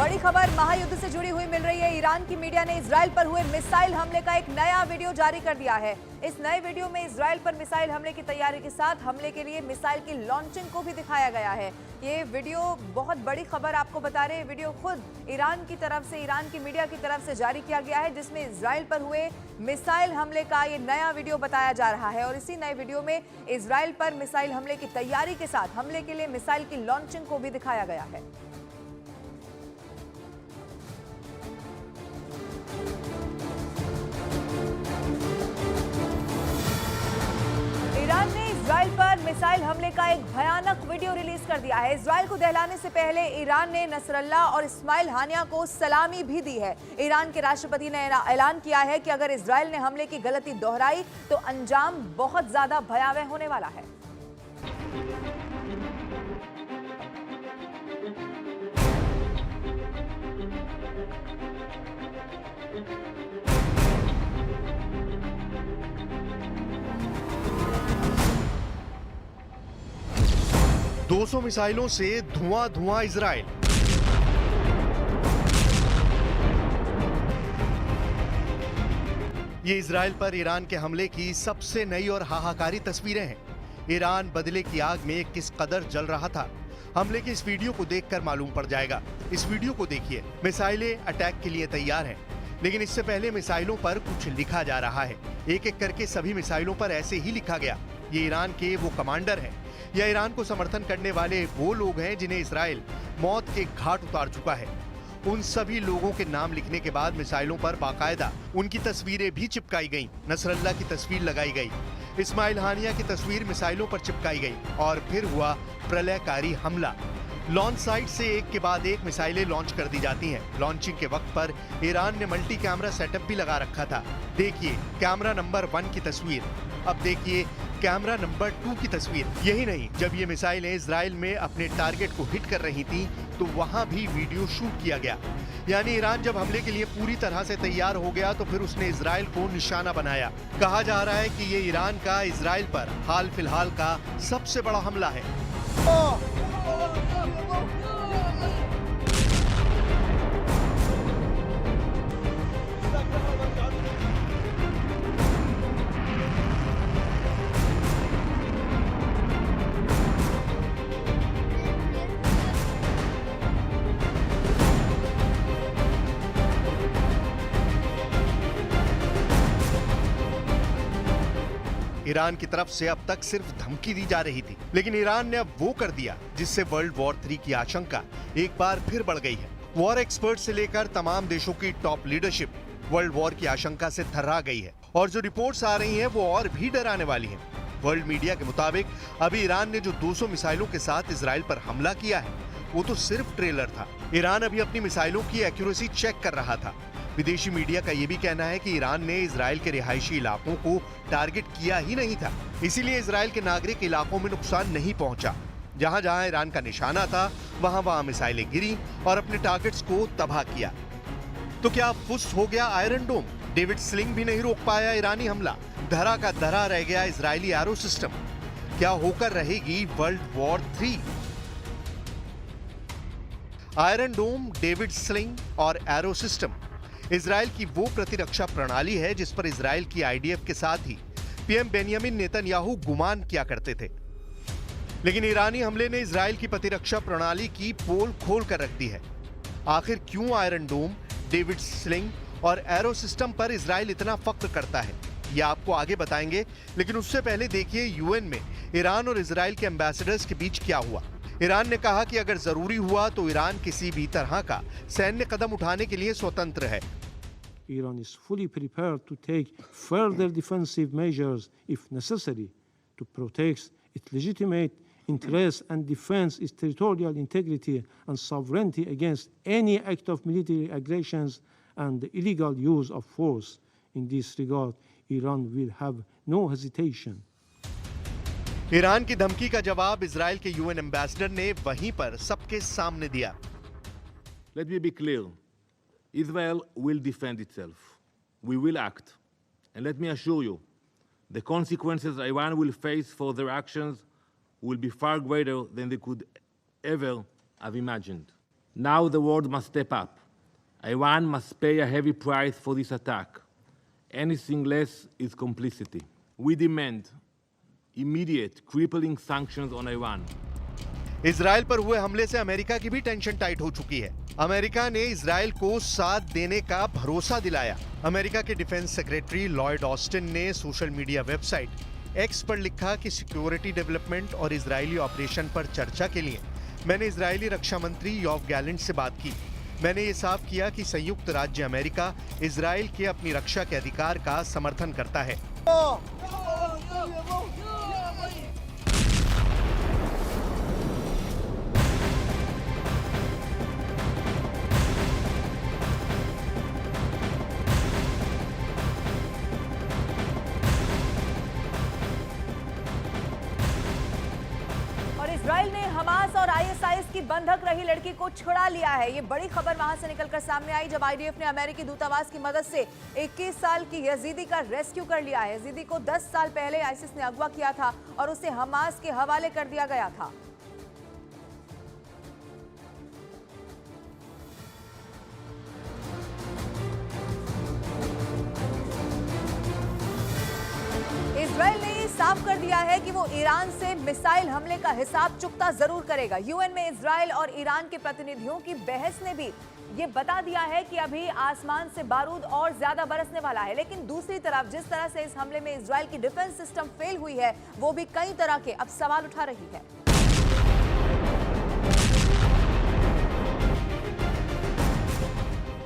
बड़ी खबर महायुद्ध से जुड़ी हुई मिल रही है। ईरान की मीडिया ने इजराइल पर हुए मिसाइल हमले का एक नया वीडियो जारी कर दिया है। इस नए वीडियो में इजराइल पर मिसाइल हमले की तैयारी के साथ हमले के लिए मिसाइल की लॉन्चिंग को भी दिखाया गया है। ये वीडियो बहुत बड़ी खबर आपको बता रहे हैं। वीडियो खुद ईरान की तरफ से, ईरान की मीडिया की तरफ से जारी किया गया है, जिसमें इजराइल पर हुए मिसाइल हमले का ये नया वीडियो बताया जा रहा है। और इसी नए वीडियो में इजराइल पर मिसाइल हमले की तैयारी के साथ हमले के लिए मिसाइल की लॉन्चिंग को भी दिखाया गया है। ईरान ने इजराइल पर मिसाइल हमले का एक भयानक वीडियो रिलीज कर दिया है। इजराइल को दहलाने से पहले ईरान ने नसरल्ला और इस्माइल हानिया को सलामी भी दी है। ईरान के राष्ट्रपति ने ऐलान किया है कि अगर इजराइल ने हमले की गलती दोहराई तो अंजाम बहुत ज्यादा भयावह होने वाला है। दो 200 मिसाइलों से धुआं धुआं इजराइल। ये इजराइल पर ईरान के हमले की सबसे नई और हाहाकारी तस्वीरें हैं। ईरान बदले की आग में किस कदर जल रहा था, हमले के इस वीडियो को देखकर मालूम पड़ जाएगा। इस वीडियो को देखिए। मिसाइलें अटैक के लिए तैयार हैं, लेकिन इससे पहले मिसाइलों पर कुछ लिखा जा रहा है। एक एक करके सभी मिसाइलों पर ऐसे ही लिखा गया। ये ईरान के वो कमांडर हैं या ईरान को समर्थन करने वाले वो लोग हैं जिन्हें इजराइल मौत के घाट उतार चुका है। उन सभी लोगों के नाम लिखने के बाद मिसाइलों पर बाकायदा उनकी तस्वीरें भी चिपकाई गईं। नसरल्ला की तस्वीर लगाई गई, इस्माइल हानिया की तस्वीर मिसाइलों पर चिपकाई गई और फिर हुआ प्रलयकारी हमला। लॉन्च साइट से एक के बाद एक मिसाइलें लॉन्च कर दी जाती हैं। लॉन्चिंग के वक्त पर ईरान ने मल्टी कैमरा सेटअप भी लगा रखा था। देखिए कैमरा नंबर 1 की तस्वीर, अब देखिए कैमरा नंबर 2 की तस्वीर। यही नहीं, जब ये मिसाइलें इजराइल में अपने टारगेट को हिट कर रही थीं, तो वहां भी वीडियो शूट किया गया। यानी ईरान जब हमले के लिए पूरी तरह से तैयार हो गया तो फिर उसने इजराइल को निशाना बनाया। कहा जा रहा है कि ये ईरान का इजराइल पर हाल फिलहाल का सबसे बड़ा हमला है। ईरान की तरफ से अब तक सिर्फ धमकी दी जा रही थी, लेकिन ईरान ने अब वो कर दिया जिससे वर्ल्ड वॉर 3 की आशंका एक बार फिर बढ़ गई है। वॉर एक्सपर्ट से लेकर तमाम देशों की टॉप लीडरशिप वर्ल्ड वॉर की आशंका से थर्रा गई है और जो रिपोर्ट्स आ रही हैं वो और भी डराने वाली हैं। वर्ल्ड मीडिया के मुताबिक अभी ईरान ने जो 200 मिसाइलों के साथ इजराइल पर हमला किया है वो तो सिर्फ ट्रेलर था। ईरान अभी अपनी मिसाइलों की एक्यूरेसी चेक कर रहा था। विदेशी मीडिया का यह भी कहना है कि ईरान ने इजराइल के रिहायशी इलाकों को टारगेट किया ही नहीं था, इसीलिए इजराइल के नागरिक इलाकों में नुकसान नहीं पहुंचा। जहां जहां ईरान का निशाना था वहां वहां मिसाइलें गिरी और अपने टारगेट्स को तबाह किया। तो क्या फुस हो गया आयरन डोम? डेविड स्लिंग भी नहीं रोक पाया ईरानी हमला। धरा का धरा रह गया इजरायली एरो सिस्टम। क्या होकर रहेगी वर्ल्ड वॉर 3? आयरन डोम, डेविड स्लिंग और एरो सिस्टम इजराइल की वो प्रतिरक्षा प्रणाली है जिस पर इजराइल की आईडीएफ के साथ ही पीएम बेंयामिन नेतन्याहू गुमान किया करते थे। लेकिन ईरानी हमले ने इजराइल की प्रतिरक्षा प्रणाली की पोल खोल कर रख दी है। आखिर क्यों आयरन डोम, डेविड स्लिंग और एरो सिस्टम पर इजराइल इतना फख्र करता है, यह आपको आगे बताएंगे। लेकिन उससे पहले देखिए यूएन में ईरान और इजराइल के एम्बेसडर्स के बीच क्या हुआ। ईरान ने कहा कि अगर जरूरी हुआ तो ईरान किसी भी तरह का सैन्य कदम उठाने के लिए स्वतंत्र है। Iran is fully prepared to take further defensive measures if necessary to protect its legitimate interests and defend its territorial integrity and sovereignty against any act of military aggressions and the illegal use of force. In this regard, Iran will have no hesitation. Iran की धमकी का जवाब Israel के UN ambassador ने वहीं पर सबके सामने दिया। Let me be clear. Israel will defend itself. We will act. And let me assure you, the consequences Iran will face for their actions will be far greater than they could ever have imagined. Now the world must step up. Iran must pay a heavy price for this attack. Anything less is complicity. We demand immediate, crippling sanctions on Iran. Israel पर हुए हमले से America की भी tension tight हो चुकी है। America ने इजराइल को साथ देने का भरोसा दिलाया। अमेरिका के डिफेंस सेक्रेटरी लॉयड ऑस्टिन ने सोशल मीडिया वेबसाइट एक्स पर लिखा कि सिक्योरिटी डेवलपमेंट और इजरायली ऑपरेशन पर चर्चा के लिए मैंने इजरायली रक्षा मंत्री योव गैलेंट से बात की। मैंने ये साफ किया कि संयुक्त राज्य अमेरिका इजराइल के अपनी रक्षा के अधिकार का समर्थन करता है। इजराइल ने हमास और आईएसआईएस की बंधक रही लड़की को छुड़ा लिया है। ये बड़ी खबर वहां से निकलकर सामने आई जब आईडीएफ ने अमेरिकी दूतावास की मदद से 21 साल की यजीदी का रेस्क्यू कर लिया है। यजीदी को 10 साल पहले आईसिस ने अगवा किया था और उसे हमास के हवाले कर दिया गया था। इजराइल ने ये साफ कर दिया है कि वो ईरान से मिसाइल हमले का हिसाब चुकता जरूर करेगा। यूएन में इजराइल और ईरान के प्रतिनिधियों की बहस ने भी ये बता दिया है कि अभी आसमान से बारूद और ज्यादा बरसने वाला है। लेकिन दूसरी तरफ जिस तरह से इस हमले में इजराइल की डिफेंस सिस्टम फेल हुई है, वो भी कई तरह के अब सवाल उठा रही है।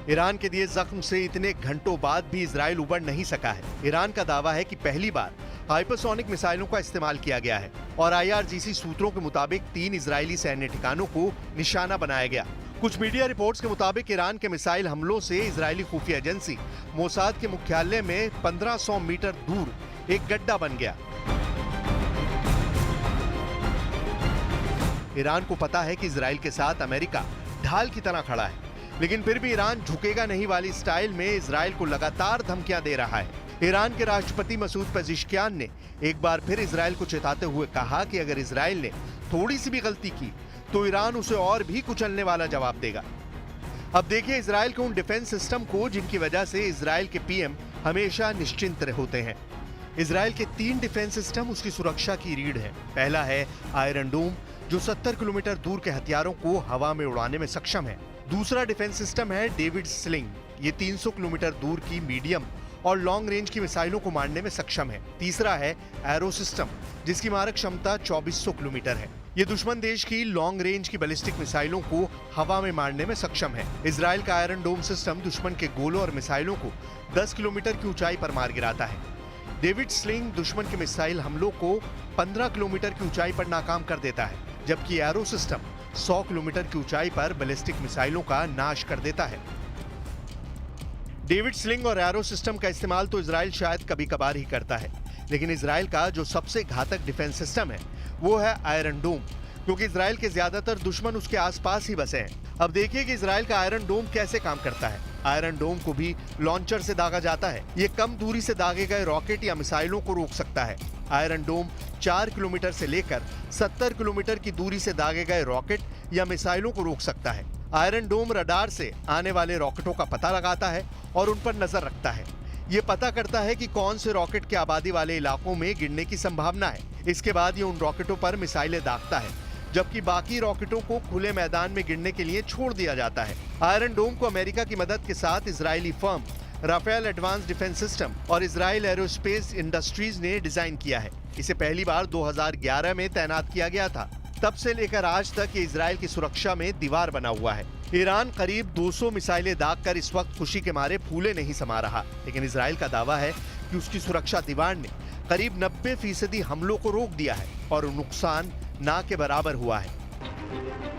ईरान के दिए जख्म से इतने घंटों बाद भी इजराइल उबर नहीं सका है। ईरान का दावा है कि पहली बार हाइपरसोनिक मिसाइलों का इस्तेमाल किया गया है और आईआरजीसी सूत्रों के मुताबिक 3 इजरायली सैन्य ठिकानों को निशाना बनाया गया। कुछ मीडिया रिपोर्ट्स के मुताबिक ईरान के मिसाइल हमलों से इजरायली खुफिया एजेंसी मोसाद के मुख्यालय में 1500 मीटर दूर एक गड्ढा बन गया। ईरान को पता है कि इजराइल के साथ अमेरिका ढाल की तरह खड़ा है, लेकिन फिर भी ईरान झुकेगा नहीं वाली स्टाइल में इजराइल को लगातार धमकियां दे रहा है। ईरान के राष्ट्रपति मसूद पेजिशकियान ने एक बार फिर इजराइल को चेताते हुए कहा कि अगर इजराइल ने थोड़ी सी भी गलती की तो ईरान उसे और भी कुचलने वाला जवाब देगा। अब देखिए इजराइल के उन डिफेंस सिस्टम को जिनकी वजह से इजराइल के पीएम हमेशा निश्चिंत होते हैं। इजराइल के 3 डिफेंस सिस्टम उसकी सुरक्षा की रीढ़ है। पहला है आयरन डोम, जो 70 किलोमीटर दूर के हथियारों को हवा में उड़ाने में सक्षम है। दूसरा डिफेंस सिस्टम है डेविड स्लिंग, ये 300 किलोमीटर दूर की मीडियम और लॉन्ग रेंज की मिसाइलों को मारने में सक्षम है। तीसरा है एरो सिस्टम, जिसकी मारक क्षमता 2400 किलोमीटर है। ये दुश्मन देश की लॉन्ग रेंज की बैलिस्टिक मिसाइलों को हवा में मारने में सक्षम है। इजराइल का आयरन डोम सिस्टम दुश्मन के गोलों और मिसाइलों को 10 किलोमीटर की ऊंचाई पर मार गिराता है। डेविड स्लिंग दुश्मन के मिसाइल हमलों को 15 किलोमीटर की ऊंचाई पर नाकाम कर देता है, जबकि एरो सिस्टम 100 किलोमीटर की ऊंचाई पर बैलिस्टिक मिसाइलों का नाश कर देता है। डेविड स्लिंग और एरो सिस्टम का इस्तेमाल तो इजराइल शायद कभी कभार ही करता है, लेकिन इजराइल का जो सबसे घातक डिफेंस सिस्टम है वो है आयरन डोम, क्योंकि इजराइल के ज्यादातर दुश्मन उसके आसपास ही बसे हैं। अब देखिए कि इजराइल का आयरन डोम कैसे काम करता है। आयरन डोम को भी लॉन्चर से दागा जाता है। ये कम दूरी से दागे गए रॉकेट या मिसाइलों को रोक सकता है। आयरन डोम 4 किलोमीटर से लेकर 70 किलोमीटर की दूरी से दागे गए रॉकेट या मिसाइलों को रोक सकता है। आयरन डोम रडार से आने वाले रॉकेटों का पता लगाता है और उन पर नजर रखता है। ये पता करता है कि कौन से रॉकेट के आबादी वाले इलाकों में गिरने की संभावना है। इसके बाद ये उन रॉकेटों पर मिसाइलें दागता है, जबकि बाकी रॉकेटों को खुले मैदान में गिरने के लिए छोड़ दिया जाता है। आयरन डोम को अमेरिका की मदद के साथ Israeli firm Rafael advanced defence system और इजराइल एरोस्पेस इंडस्ट्रीज ने डिजाइन किया है। इसे पहली बार 2011 में तैनात किया गया था। तब से लेकर आज तक ये इजराइल की सुरक्षा में दीवार बना हुआ है। ईरान करीब 200 मिसाइलें दागकर इस वक्त खुशी के मारे फूले नहीं समा रहा, लेकिन इजराइल का दावा है कि उसकी सुरक्षा दीवार ने करीब 90% हमलों को रोक दिया है और नुकसान ना के बराबर हुआ है।